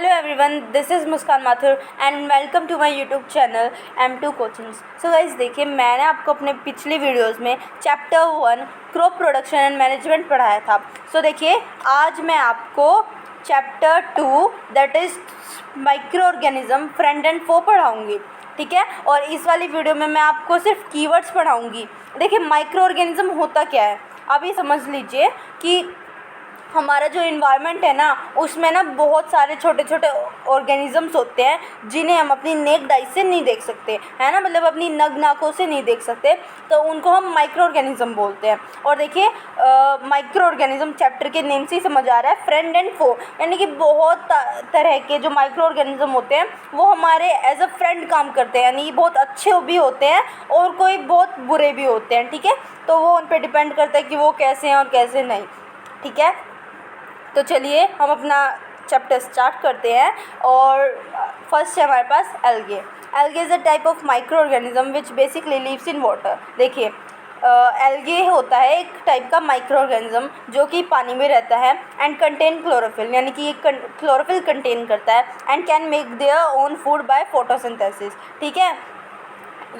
Hello everyone, this is Muskan Mathur and welcome to my YouTube channel M2 coachings. So guys देखिए, मैंने आपको अपने पिछले वीडियोस में chapter 1 crop production and management पढ़ाया था। सो देखिए, आज मैं आपको chapter 2 that is microorganism friend and foe पढ़ाऊँगी, ठीक है। और इस वाली वीडियो में मैं आपको सिर्फ कीवर्ड्स पढ़ाऊँगी। देखिए, माइक्रो ऑर्गेनिज्म होता क्या है, आप ये समझ लीजिए कि हमारा जो इन्वायरमेंट है ना, उसमें ना बहुत सारे छोटे छोटे ऑर्गेनिजम्स होते हैं जिन्हें हम अपनी नेक्ड आई से नहीं देख सकते, है ना, मतलब अपनी नग नाकों से नहीं देख सकते, तो उनको हम माइक्रो ऑर्गेनिज्म बोलते हैं। और देखिए, माइक्रो ऑर्गेनिज्म चैप्टर के नेम से ही समझ आ रहा है, फ्रेंड एंड फो, यानी कि बहुत तरह के जो माइक्रो ऑर्गेनिज्म होते हैं वो हमारे एज अ फ्रेंड काम करते हैं, यानी बहुत अच्छे भी होते हैं और कोई बहुत बुरे भी होते हैं, ठीक है। तो वो उन पर डिपेंड करता है कि वो कैसे हैं और कैसे नहीं, ठीक है। तो चलिए हम अपना चैप्टर स्टार्ट करते हैं। और फर्स्ट है हमारे पास algae. Algae is a type of microorganism which basically lives in water. देखिए, एल्गे होता है एक टाइप का माइक्रो ऑर्गेनिज्म जो कि पानी में रहता है एंड कंटेन क्लोरोफिल, यानी कि ये क्लोरोफिल कंटेन करता है and can make their own food by photosynthesis, ठीक है।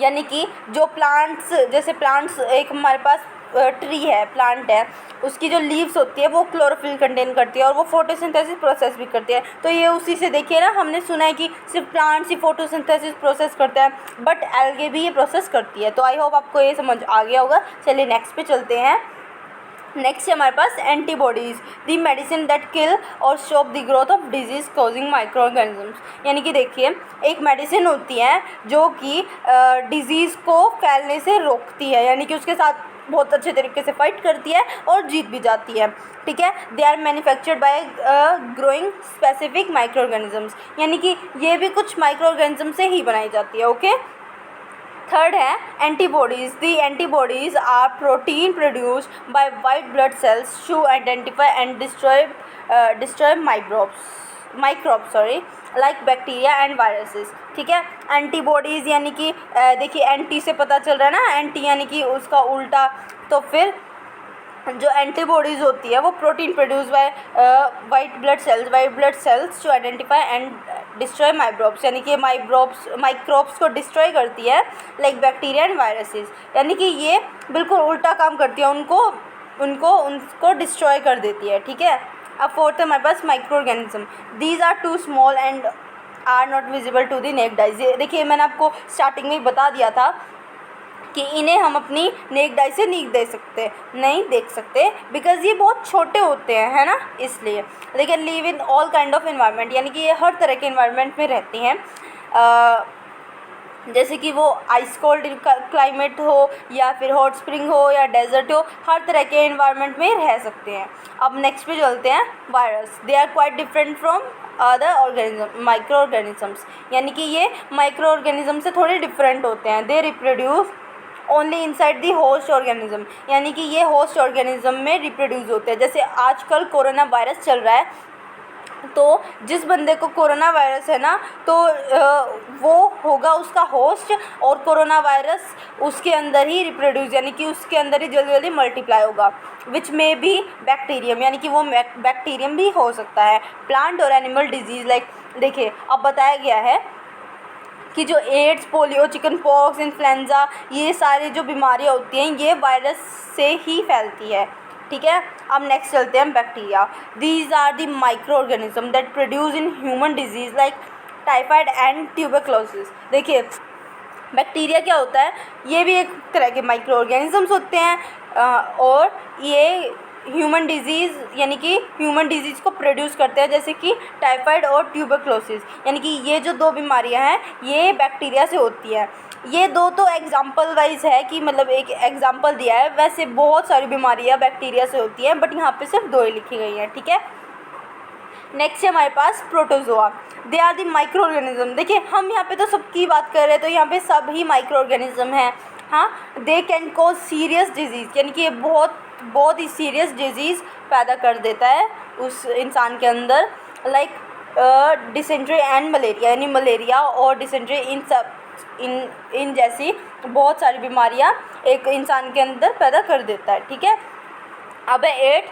यानी कि जो प्लांट्स, जैसे प्लांट्स, एक हमारे पास ट्री है, प्लांट है, उसकी जो लीव्स होती है वो क्लोरोफिल कंटेन करती है और वो फोटोसिंथेसिस प्रोसेस भी करती है। तो ये उसी से देखिए ना, हमने सुना है कि सिर्फ प्लांट्स ही फोटोसिंथेसिस प्रोसेस करते हैं, बट एल्गे भी ये प्रोसेस करती है। तो आई होप आपको ये समझ आ गया होगा। चलिए नेक्स्ट पे चलते हैं। नेक्स्ट है हमारे पास antibodies, the medicine that kill or stop the growth of disease causing micro organisms. यानी कि देखिए, एक मेडिसिन होती है जो कि डिजीज़ को फैलने से रोकती है, यानी कि उसके साथ बहुत अच्छे तरीके से फाइट करती है और जीत भी जाती है, ठीक है। They are manufactured by growing specific micro organisms, यानी कि ये भी कुछ माइक्रो ऑर्गेनिज्म से ही बनाई जाती है, ओके। थर्ड है antibodies. The antibodies are protein produced by white blood cells to identify and destroy microbes like bacteria and viruses, ठीक है। एंटीबॉडीज़ यानी कि देखिए, एंटी से पता चल रहा है ना, एंटी यानी कि उसका उल्टा। तो फिर जो एंटीबॉडीज़ होती है वो protein produce by white blood cells to identify and destroy microbes, यानी कि माइक्रोब्स को डिस्ट्रॉय करती है, लाइक बैक्टीरिया एंड वायरसेस, यानी कि ये बिल्कुल उल्टा काम करती है, उनको डिस्ट्रॉय कर देती है, ठीक है। अब फोर्थ है हमारे पास microorganism. These are too small and are not visible to the naked eyes. देखिए, मैंने आपको स्टार्टिंग में ही बता दिया था कि इन्हें हम अपनी नेक्ड आई से नहीं देख सकते बिकॉज ये बहुत छोटे होते हैं, है ना, इसलिए। They can live in all kind of environment, यानी कि ये हर तरह के इन्वायरमेंट में रहते हैं, जैसे कि वो आइस कोल्ड क्लाइमेट हो या फिर हॉट स्प्रिंग हो या डेजर्ट हो, हर तरह के इन्वायरमेंट में रह सकते हैं। अब नेक्स्ट पे चलते हैं, virus. They are quite different from other micro organisms, यानी कि ये माइक्रो ऑर्गेनिज्म से थोड़े डिफरेंट होते हैं। They reproduce only inside the host organism, यानी कि ये होस्ट ऑर्गेनिज्म में रिप्रोड्यूस होते हैं। जैसे आजकल कोरोना वायरस चल रहा है, तो जिस बंदे को कोरोना वायरस है ना, तो वो होगा उसका होस्ट, और कोरोना वायरस उसके अंदर ही रिप्रोड्यूस, यानी कि उसके अंदर ही जल्दी जल्दी मल्टीप्लाई होगा, विच में भी बैक्टीरियम, यानी कि वो बैक्टीरियम भी हो सकता है। प्लांट और एनिमल डिजीज़, लाइक देखिए, अब बताया गया है कि जो AIDS, polio, chicken pox, influenza, ये सारी जो बीमारियाँ होती हैं ये वायरस से ही फैलती है, ठीक है। अब नेक्स्ट चलते हैं bacteria. These are the micro organism that produce in human disease like typhoid and tuberculosis. देखिए, बैक्टीरिया क्या होता है, ये भी एक तरह के माइक्रो ऑर्गेनिजम्स होते हैं, और ये ह्यूमन डिजीज़, यानी कि ह्यूमन डिजीज़ को प्रोड्यूस करते हैं, जैसे कि टाइफाइड और ट्यूबरक्लोसिस, यानी कि ये जो दो बीमारियां हैं ये बैक्टीरिया से होती हैं। ये दो तो एग्जाम्पल वाइज है कि मतलब एक एग्जाम्पल दिया है, वैसे बहुत सारी बीमारियां बैक्टीरिया से होती हैं, बट यहाँ पे सिर्फ दो ही लिखी गई हैं, ठीक है। नेक्स्ट है हमारे पास protozoa. They are the micro organism. देखिए, हम यहाँ पे तो सबकी बात कर रहे हैं, तो यहाँ पे सब ही माइक्रो ऑर्गेनिज्म हैं, हाँ। They can cause serious disease, यानी कि ये बहुत ही सीरियस डिजीज़ पैदा कर देता है उस इंसान के अंदर, लाइक डिसेंट्री एंड मलेरिया, यानी मलेरिया और डिसेंट्री इन जैसी बहुत सारी बीमारियां एक इंसान के अंदर पैदा कर देता है, ठीक है। अब है 8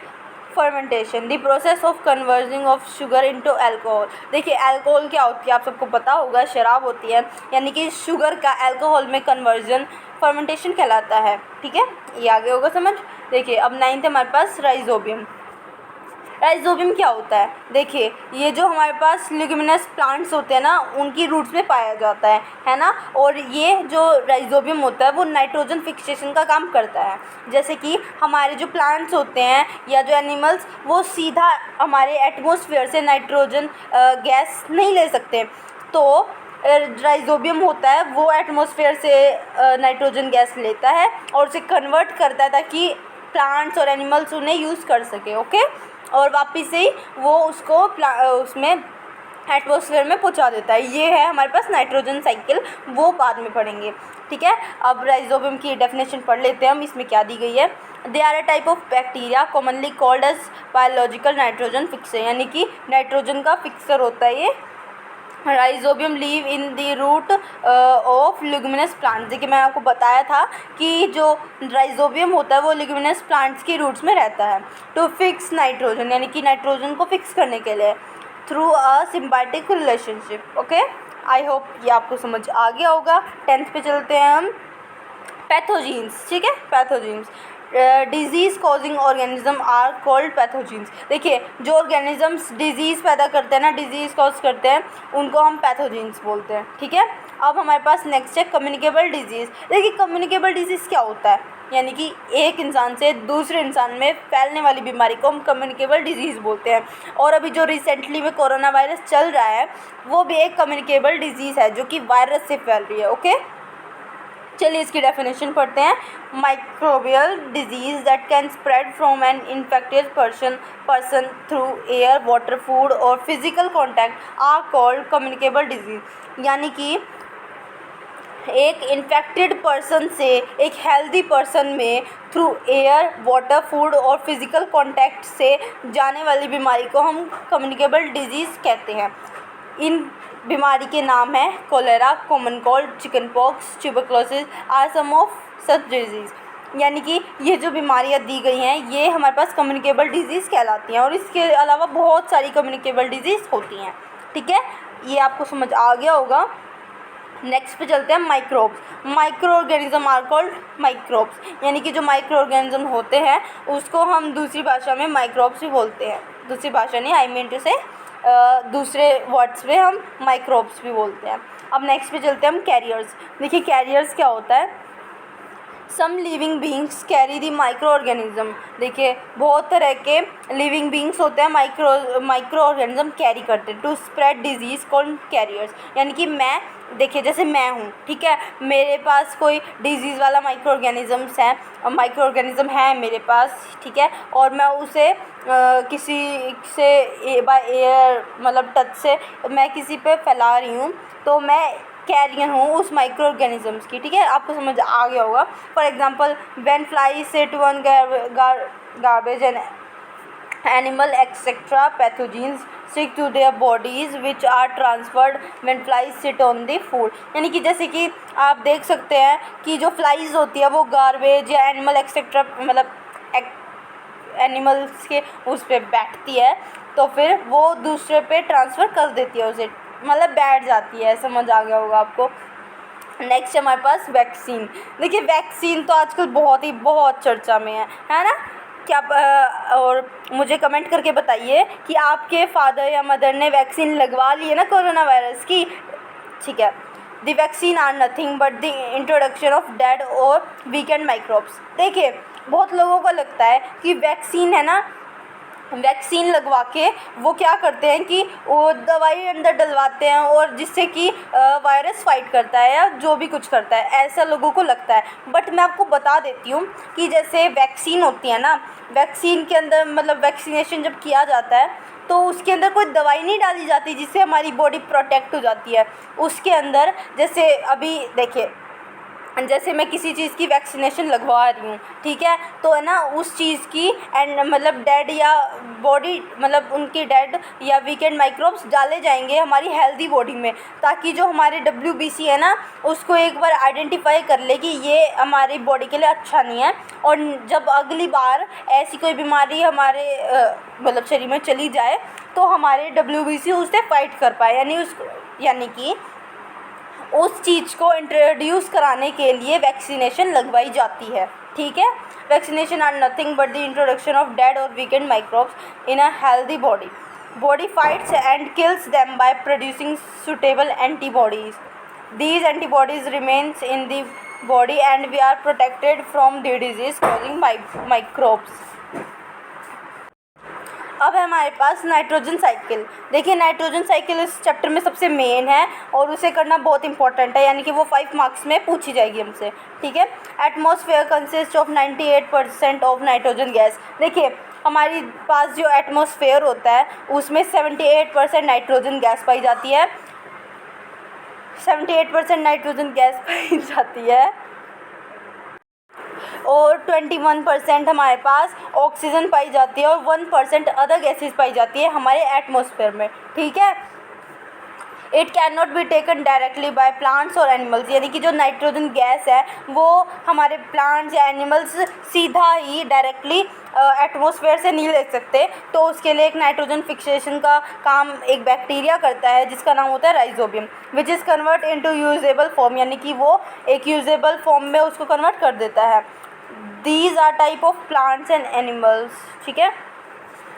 fermentation, the process of converging of sugar into alcohol. देखिए अल्कोहल क्या होती है आप सबको पता होगा, शराब होती है, यानी कि शुगर का अल्कोहल में कन्वर्जन फर्मेंटेशन कहलाता है। ठीक है, ये आगे होगा समझ। देखिए अब 9th हमारे पास राइजोबियम। राइजोबियम क्या होता है? देखिए ये जो हमारे पास लिग्यूमिनस प्लांट्स होते हैं ना, उनकी रूट्स में पाया जाता है ना। और ये जो राइजोबियम होता है वो नाइट्रोजन फिक्सेशन का काम करता है। जैसे कि हमारे जो प्लांट्स होते हैं या जो एनिमल्स, वो सीधा हमारे एटमॉस्फेयर से नाइट्रोजन गैस नहीं ले सकते, तो राइजोबियम होता है वो एटमॉस्फेयर से नाइट्रोजन गैस लेता है और उसे कन्वर्ट करता है ताकि प्लांट्स और एनिमल्स उन्हें यूज़ कर सके। ओके, और वापस से ही वो उसको उसमें एटमॉस्फेयर में पहुंचा देता है। ये है हमारे पास नाइट्रोजन साइकिल, वो बाद में पढ़ेंगे। ठीक है, अब राइजोबियम की डेफिनेशन पढ़ लेते हैं हम, इसमें क्या दी गई है। They are a type of bacteria commonly called as biological nitrogen fixer, यानी कि नाइट्रोजन का फिक्सर होता है ये। Rhizobium live in the root of leguminous plants. देखिए मैंने आपको बताया था कि जो राइजोबियम होता है वो लिग्यूमिनस प्लांट्स की रूट्स में रहता है। टू फिक्स नाइट्रोजन, यानी कि नाइट्रोजन को फिक्स करने के लिए, through a symbiotic relationship. Okay, I hope ये आपको समझ आ गया होगा। 10th पे चलते हैं हम। पैथोजीन्स। ठीक है, pathogens, disease causing organism are called pathogens. देखिए जो ऑर्गेनिजम्स डिजीज़ पैदा करते हैं ना, डिजीज़ कॉज करते हैं, उनको हम पैथोजीन्स बोलते हैं। ठीक है, अब हमारे पास नेक्स्ट है कम्युनिकेबल डिजीज़। देखिए कम्युनिकेबल डिजीज़ क्या होता है, यानी कि एक इंसान से दूसरे इंसान में फैलने वाली बीमारी को हम कम्युनिकेबल डिजीज़ बोलते हैं। और अभी जो रिसेंटली में कोरोना वायरस चल रहा है वो भी एक कम्युनिकेबल डिजीज़ है जो कि वायरस से फैल रही है। ओके, चलिए इसकी डेफिनेशन पढ़ते हैं। Microbial disease that can spread from an infected person through air, water, food or physical contact are called communicable disease. यानी कि एक इन्फेक्टेड पर्सन से एक हेल्दी पर्सन में through air, water, food or physical contact से जाने वाली बीमारी को हम कम्युनिकेबल डिजीज़ कहते हैं। इन बीमारी के नाम है cholera, common cold, chicken pox, tuberculosis are some of such disease. यानी कि ये जो बीमारियाँ दी गई हैं ये हमारे पास कम्युनिकेबल डिजीज़ कहलाती हैं, और इसके अलावा बहुत सारी कम्युनिकेबल डिजीज़ होती हैं। ठीक है, ये आपको समझ आ गया होगा। नेक्स्ट पे चलते हैं microbes. Micro organism are called microbes, यानी कि जो माइक्रो ऑर्गेनिज्म होते हैं उसको हम दूसरी भाषा में माइक्रोब्स भी बोलते हैं। दूसरी भाषा नहीं, आई मीन टू से दूसरे वर्ड्स में हम माइक्रोब्स भी बोलते हैं। अब नेक्स्ट पे चलते हैं हम कैरियर्स। देखिए कैरियर्स क्या होता है। Some living beings carry the micro organism. देखिए बहुत तरह के लिविंग बींग्स होते हैं, माइक्रो ऑर्गेनिज्म कैरी करते हैं to spread disease called carriers. यानी कि मैं, देखिए जैसे मैं हूँ, ठीक है, मेरे पास कोई डिजीज़ वाला माइक्रो ऑर्गेनिज्म है मेरे पास, ठीक है, और मैं उसे किसी से बाय एयर मतलब टच से मैं किसी पे फैला रही हूँ, तो मैं कैरियर हूँ उस माइक्रो ऑर्गेनिजम्स की। ठीक है, आपको समझ आ गया होगा। For example when fly sit on garbage and animal etcetera pathogens stick to their bodies which are transferred when flies sit on the food. यानी कि जैसे कि आप देख सकते हैं कि जो फ्लाइज होती है वो गार्बेज या एनिमल एक्सेट्रा मतलब एनिमल्स के उस पर बैठती है, तो फिर वो दूसरे पे ट्रांसफ़र कर देती है उसे, मतलब बैठ जाती है। समझ आ गया होगा आपको। नेक्स्ट हमारे पास वैक्सीन। देखिए वैक्सीन तो आजकल बहुत चर्चा में है ना। क्या और मुझे कमेंट करके बताइए कि आपके फादर या मदर ने वैक्सीन लगवा ली है ना कोरोना वायरस की। ठीक है, the vaccine are nothing but the introduction of dead or weakened microbes. देखिए बहुत लोगों को लगता है कि वैक्सीन है ना, वैक्सीन लगवा के वो क्या करते हैं कि वो दवाई अंदर डलवाते हैं और जिससे कि वायरस फाइट करता है या जो भी कुछ करता है, ऐसा लोगों को लगता है। बट मैं आपको बता देती हूँ कि जैसे वैक्सीन होती है ना, वैक्सीन के अंदर मतलब वैक्सीनेशन जब किया जाता है तो उसके अंदर कोई दवाई नहीं डाली जाती जिससे हमारी बॉडी प्रोटेक्ट हो जाती है। उसके अंदर जैसे अभी देखिए जैसे मैं किसी चीज़ की वैक्सीनेशन लगवा रही हूँ, ठीक है, तो है ना उस चीज़ की एंड मतलब डेड या बॉडी मतलब उनकी डेड या वीकेंड माइक्रोब्स डाले जाएंगे हमारी हेल्दी बॉडी में, ताकि जो हमारे WBC है ना उसको एक बार आइडेंटिफाई कर ले कि ये हमारी बॉडी के लिए अच्छा नहीं है, और जब अगली बार ऐसी कोई बीमारी हमारे मतलब शरीर में चली जाए तो हमारे WBC उससे फाइट कर पाए, यानी कि उस चीज़ को इंट्रोड्यूस कराने के लिए वैक्सीनेशन लगवाई जाती है, ठीक है। Vaccination are nothing but the introduction of dead or weakened microbes in a healthy body fights and kills them by producing suitable antibodies. These antibodies remains in the body and we are protected from the disease causing microbes। अब है हमारे पास nitrogen cycle. देखिए nitrogen cycle इस chapter में सबसे main है और उसे करना बहुत इंपॉर्टेंट है, यानी कि वो 5 मार्क्स में पूछी जाएगी हमसे, ठीक है। Atmosphere consist of 98% of nitrogen gas. देखिए हमारी पास जो एटमॉस्फेयर होता है उसमें 78% नाइट्रोजन गैस पाई जाती है, 78% नाइट्रोजन गैस पाई जाती है और 21% हमारे पास ऑक्सीजन पाई जाती है और 1% अदर गैसेस पाई जाती है हमारे एटमॉस्फेयर में, ठीक है। It can not be taken directly by plants और एनिमल्स, यानी कि जो नाइट्रोजन गैस है वो हमारे प्लांट्स या एनिमल्स सीधा ही डायरेक्टली एटमॉस्फेयर से नहीं ले सकते, तो उसके लिए एक नाइट्रोजन फिक्सेशन का काम एक बैक्टीरिया करता है जिसका नाम होता है rhizobium, which is convert into usable form, यानी कि वो एक यूजेबल फॉर्म में उसको कन्वर्ट कर देता है। These are type of plants and animals, ठीक है।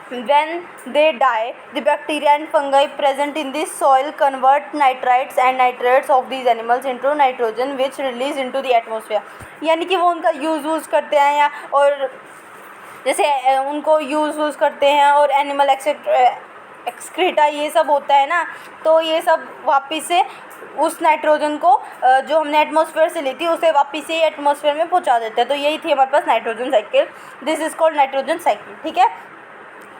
When they die, the bacteria and fungi present in the soil convert nitrites and nitrates of these animals into nitrogen which release into the atmosphere। यानी कि वो उनका use करते हैं या और जैसे उनको यूज़ करते हैं और एनिमल एक्सक्रीटा ये सब होता है ना, तो ये सब वापस से उस नाइट्रोजन को जो हमने एटमॉस्फेयर से ली थी उसे वापस से एटमॉस्फेयर में पहुंचा देते हैं। तो यही थी हमारे पास nitrogen cycle, this is called nitrogen cycle, ठीक है।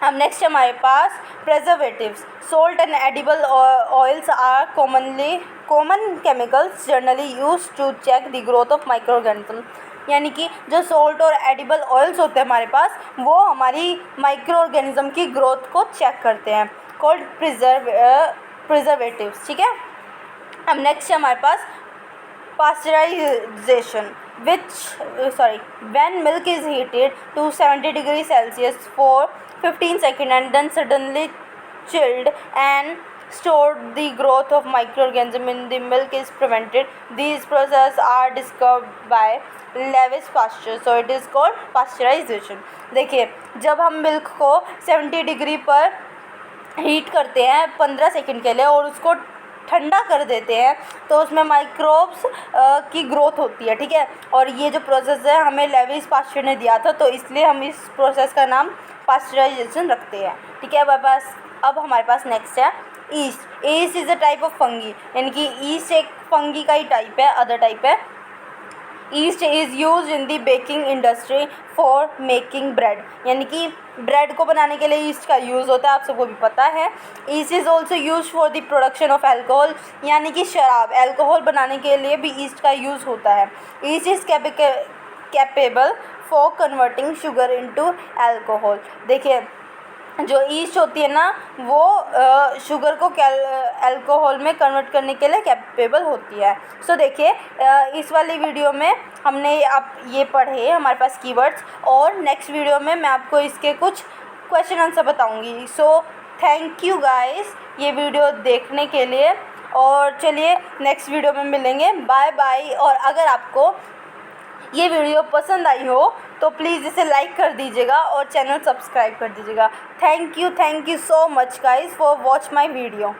अब नेक्स्ट हमारे पास preservatives. Salt and edible oils are common chemicals generally use to check the growth of microorganism, यानी कि जो सोल्ट और एडिबल ऑयल्स होते हैं हमारे पास वो हमारी माइक्रो ऑर्गेनिज्म की ग्रोथ को चेक करते हैं, कॉल्ड प्रिजर्वेटिव्स, ठीक है। अब नेक्स्ट हमारे पास pasteurization when milk is heated to 70 degrees Celsius for 15 seconds and then suddenly chilled and stored, the growth of microorganisms in the milk is prevented। These processes are described by Lewis Pasteur, so it is called pasteurization। देखिए जब हम milk को 70 degree पर heat करते हैं 15 second के लिए और उसको ठंडा कर देते हैं तो उसमें माइक्रोब्स की ग्रोथ होती है, ठीक है। और ये जो प्रोसेस है हमें लेविस पास्चर ने दिया था, तो इसलिए हम इस प्रोसेस का नाम पास्चराइजेशन रखते हैं, ठीक है। अब हमारे पास नेक्स्ट है east. East is a type of fungi, यानी कि ईस्ट एक फंगी का ही टाइप है, अदर टाइप है। East is use in the baking industry for making bread, यानी कि ब्रेड को बनाने के लिए ईस्ट का यूज़ होता है, आप सबको भी पता है। East is also use for the production of alcohol, यानी कि शराब एल्कोहल बनाने के लिए भी ईस्ट का यूज़ होता है। East is capable for converting sugar into alcohol. देखिए जो ईस्ट होती है ना वो शुगर को अल्कोहल में कन्वर्ट करने के लिए कैपेबल होती है। सो देखिए इस वाली वीडियो में हमने आप ये पढ़े हमारे पास कीवर्ड्स, और नेक्स्ट वीडियो में मैं आपको इसके कुछ क्वेश्चन आंसर बताऊंगी। सो थैंक यू गाइस ये वीडियो देखने के लिए, और चलिए नेक्स्ट वीडियो में मिलेंगे, बाय बाय। और अगर आपको ये वीडियो पसंद आई हो तो प्लीज़ इसे लाइक कर दीजिएगा और चैनल सब्सक्राइब कर दीजिएगा। Thank you so much guys for watch my video.